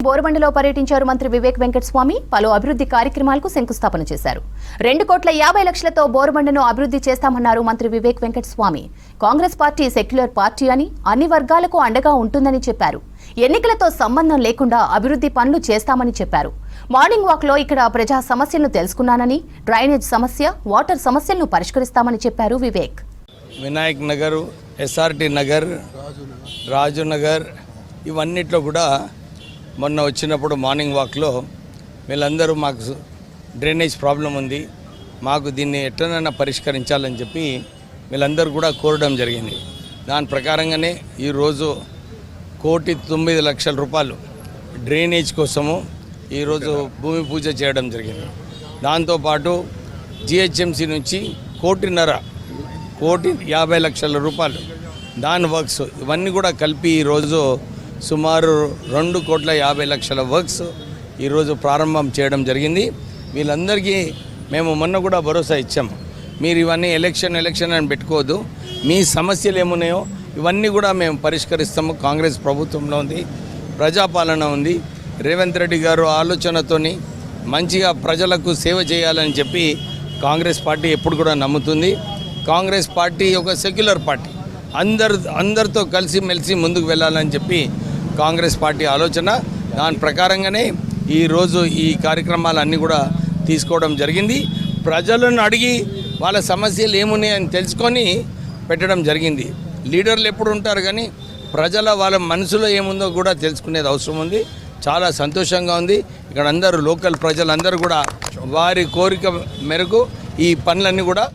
బోరబండలో పర్యటించారు మంత్రి వివేక్ వెంకటస్వామి. పలు అభివృద్ధి కార్యక్రమాలకు శంకుస్థాపన చేశారు. 2,50,00,000తో బోరబండను అభివృద్ధి చేస్తామన్నారు మంత్రి Vivek Venkataswamy. Congress party secular party అని, అన్ని వర్గాలకు అండగా ఉంటుందని చెప్పారు. ఎన్నికలతో సంబంధం లేకుండా అభివృద్ధి పనులు చేస్తామని చెప్పారు. మార్నింగ్ వాక్ లో ఇక్కడ ప్రజా సమస్యలను తెలుసుకున్నానని, డ్రైనేజ్ సమస్య, వాటర్ సమస్యలను పరిష్కరిస్తామని చెప్పారు వివేక్. వినాయక్ నగర్, ఎస్ఆర్టీ నగర్, రాజు నగర్ ఇవన్నిట్లో కూడా మొన్న వచ్చినప్పుడు మార్నింగ్ వాక్లో వీళ్ళందరూ మాకు డ్రైనేజ్ ప్రాబ్లం ఉంది, మాకు దీన్ని ఎట్లనైనా పరిష్కరించాలని చెప్పి వీళ్ళందరూ కూడా కోరడం జరిగింది. దాని ప్రకారంగానే ఈరోజు 1,09,00,000 రూపాయలు డ్రైనేజ్ కోసము ఈరోజు భూమి పూజ చేయడం జరిగింది. దాంతోపాటు జిహెచ్ఎంసీ నుంచి 1,50,00,000 రూపాయలు దాని వర్క్స్ ఇవన్నీ కూడా కలిపి ఈరోజు సుమారు 2,50,00,000 వర్క్స్ ఈరోజు ప్రారంభం చేయడం జరిగింది. వీళ్ళందరికీ మేము మొన్న కూడా భరోసా ఇచ్చాము, మీరు ఇవన్నీ ఎలక్షన్ అని పెట్టుకోవద్దు, మీ సమస్యలు ఏమున్నాయో ఇవన్నీ కూడా మేము పరిష్కరిస్తాము. కాంగ్రెస్ ప్రభుత్వంలో ఉంది, ప్రజాపాలన ఉంది, రేవంత్ రెడ్డి గారు ఆలోచనతోని మంచిగా ప్రజలకు సేవ చేయాలని చెప్పి కాంగ్రెస్ పార్టీ ఎప్పుడు కూడా నమ్ముతుంది. కాంగ్రెస్ పార్టీ ఒక సెక్యులర్ పార్టీ, అందరితో కలిసి మెలిసి ముందుకు వెళ్ళాలని చెప్పి కాంగ్రెస్ పార్టీ ఆలోచన. దాని ప్రకారంగానే ఈరోజు ఈ కార్యక్రమాలన్నీ కూడా తీసుకోవడం జరిగింది. ప్రజలను అడిగి వాళ్ళ సమస్యలు ఏమున్నాయని తెలుసుకొని పెట్టడం జరిగింది. లీడర్లు ఎప్పుడు ఉంటారు కానీ వాళ్ళ మనసులో ఏముందో కూడా తెలుసుకునేది అవసరం ఉంది. చాలా సంతోషంగా ఉంది. ఇక్కడ అందరూ లోకల్ ప్రజలందరూ కూడా వారి కోరిక మేరకు ఈ పనులన్నీ కూడా